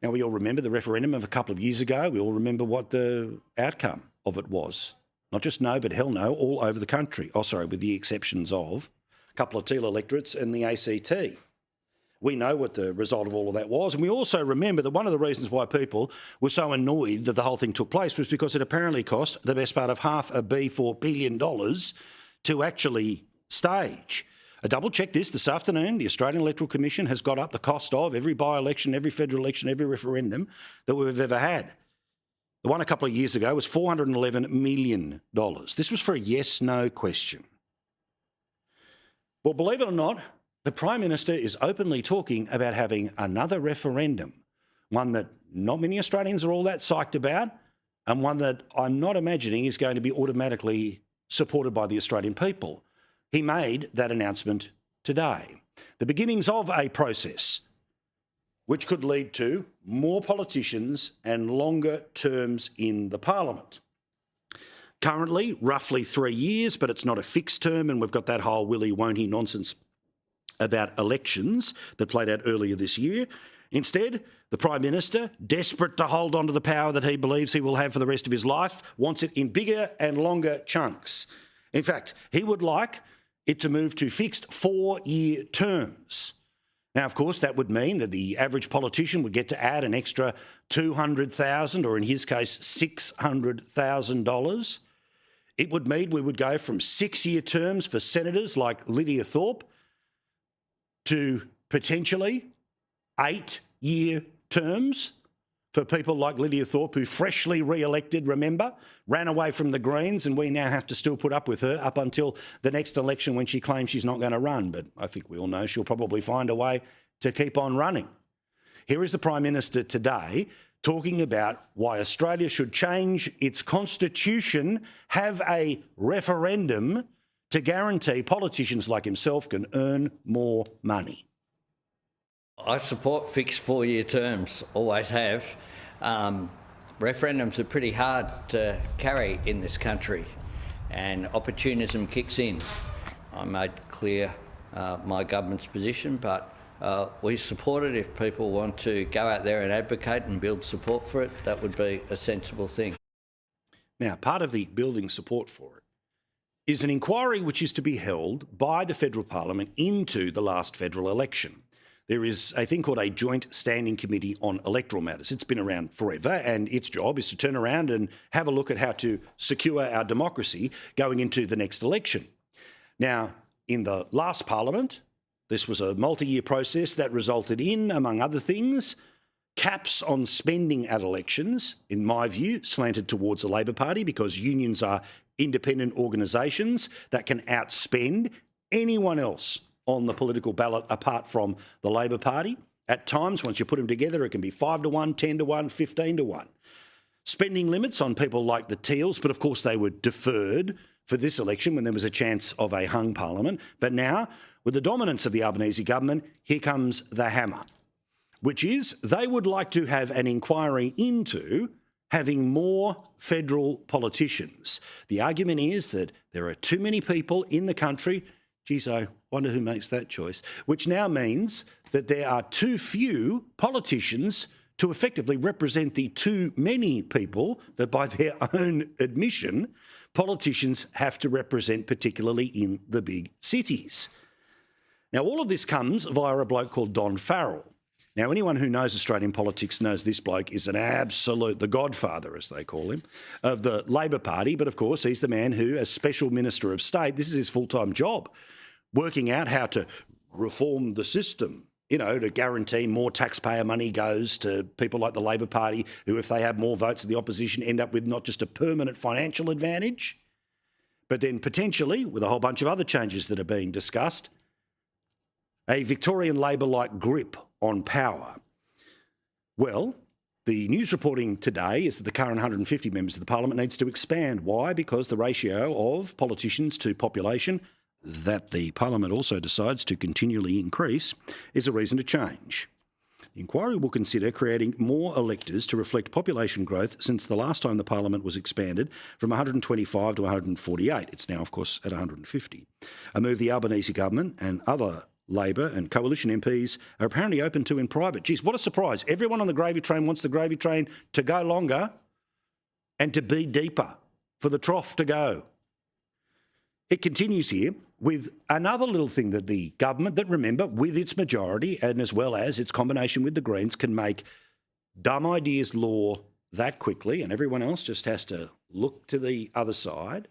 Now, we all remember the referendum of a couple of years ago. We all remember what the outcome of it was. Not just no, but hell no, all over the country. Oh, sorry, with the exceptions of a couple of teal electorates and the ACT. We know what the result of all of that was. And we also remember that one of the reasons why people were so annoyed that the whole thing took place was because it apparently cost the best part of $5.4 billion to actually stage. I double-checked this afternoon. The Australian Electoral Commission has got up the cost of every by-election, every federal election, every referendum that we've ever had. The one a couple of years ago was $411 million. This was for a yes-no question. Well, believe it or not, the Prime Minister is openly talking about having another referendum, one that not many Australians are all that psyched about, and one that I'm not imagining is going to be automatically supported by the Australian people. He made that announcement today. The beginnings of a process which could lead to more politicians and longer terms in the parliament. Currently, roughly 3 years, but it's not a fixed term, and we've got that whole willy won't he nonsense about elections that played out earlier this year. Instead, the Prime Minister, desperate to hold on to the power that he believes he will have for the rest of his life, wants it in bigger and longer chunks. In fact, he would like it to move to fixed 4-year terms. Now, of course, that would mean that the average politician would get to add an extra $200,000, or in his case, $600,000. It would mean we would go from 6-year terms for senators like Lydia Thorpe to potentially 8-year terms for people like Lydia Thorpe, who freshly re-elected, remember, ran away from the Greens, and we now have to still put up with her up until the next election when she claims she's not going to run. But I think we all know she'll probably find a way to keep on running. Here is the Prime Minister today talking about why Australia should change its constitution, have a referendum to guarantee politicians like himself can earn more money. I support fixed 4-year terms, always have. Referendums are pretty hard to carry in this country, and opportunism kicks in. I made clear my government's position, but we support it. If people want to go out there and advocate and build support for it, that would be a sensible thing. Now, part of the building support for it is an inquiry which is to be held by the federal parliament into the last federal election. There is a thing called a Joint Standing Committee on Electoral Matters. It's been around forever, and its job is to turn around and have a look at how to secure our democracy going into the next election. Now, in the last parliament, this was a multi-year process that resulted in, among other things, caps on spending at elections, in my view, slanted towards the Labor Party, because unions are independent organisations that can outspend anyone else on the political ballot apart from the Labor Party. At times, once you put them together, it can be 5-1, 10-1, 15-1. Spending limits on people like the Teals, but of course they were deferred for this election when there was a chance of a hung parliament. But now, with the dominance of the Albanese government, here comes the hammer, which is they would like to have an inquiry into having more federal politicians. The argument is that there are too many people in the country. Geez, I wonder who makes that choice, which now means that there are too few politicians to effectively represent the too many people that, by their own admission, politicians have to represent, particularly in the big cities. Now, all of this comes via a bloke called Don Farrell. Now, anyone who knows Australian politics knows this bloke is an absolute, the godfather, as they call him, of the Labor Party. But of course, he's the man who, as Special Minister of State, this is his full-time job, working out how to reform the system, you know, to guarantee more taxpayer money goes to people like the Labor Party, who, if they have more votes in the opposition, end up with not just a permanent financial advantage, but then potentially, with a whole bunch of other changes that are being discussed, a Victorian Labor-like grip on power. Well, the news reporting today is that the current 150 members of the parliament needs to expand. Why? Because the ratio of politicians to population that the parliament also decides to continually increase is a reason to change. The inquiry will consider creating more electors to reflect population growth since the last time the parliament was expanded from 125 to 148. It's now, of course, at 150. A move the Albanese government and other Labor and coalition MPs are apparently open to in private. Geez, what a surprise. Everyone on the gravy train wants the gravy train to go longer and to be deeper, for the trough to go. It continues here with another little thing that the government, that remember, with its majority and as well as its combination with the Greens, can make dumb ideas law that quickly, and everyone else just has to look to the other side.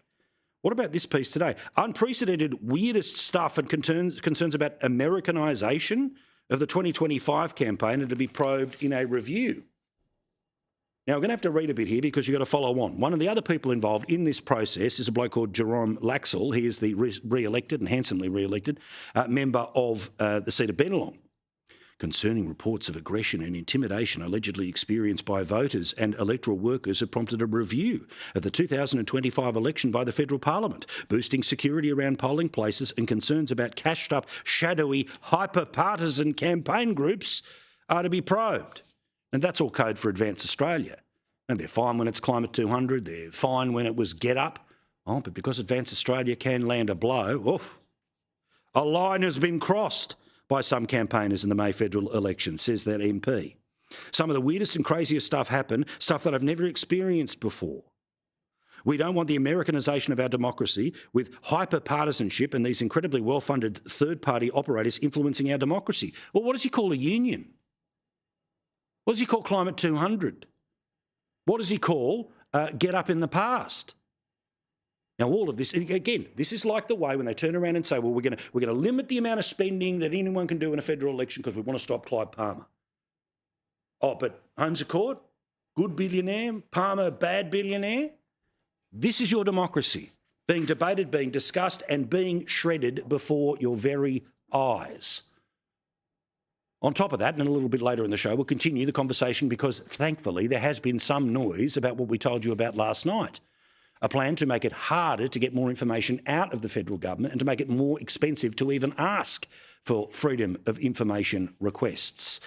What about this piece today? Unprecedented, weirdest stuff and concerns about Americanisation of the 2025 campaign are to be probed in a review. Now, we're going to have to read a bit here because you've got to follow on. One of the other people involved in this process is a bloke called Jerome Laxall. He is the re-elected and handsomely re-elected member of the seat of Bennelong. Concerning reports of aggression and intimidation allegedly experienced by voters and electoral workers have prompted a review of the 2025 election by the federal parliament, boosting security around polling places, and concerns about cashed-up, shadowy, hyper-partisan campaign groups are to be probed. And that's all code for Advance Australia. And they're fine when it's Climate 200, they're fine when it was Get Up. Oh, but because Advance Australia can land a blow, a line has been crossed by some campaigners in the May federal election, says that MP. Some of the weirdest and craziest stuff happened, stuff that I've never experienced before. We don't want the Americanisation of our democracy with hyper-partisanship and these incredibly well-funded third-party operators influencing our democracy. Well, what does he call a union? What does he call Climate 200? What does he call Get Up in the past? Now, all of this, again, this is like the way when they turn around and say, well, we're going to limit the amount of spending that anyone can do in a federal election because we want to stop Clive Palmer. Oh, but Holmes a Court, good billionaire, Palmer, bad billionaire. This is your democracy being debated, being discussed and being shredded before your very eyes. On top of that, and a little bit later in the show, we'll continue the conversation because, thankfully, there has been some noise about what we told you about last night. A plan to make it harder to get more information out of the federal government and to make it more expensive to even ask for freedom of information requests.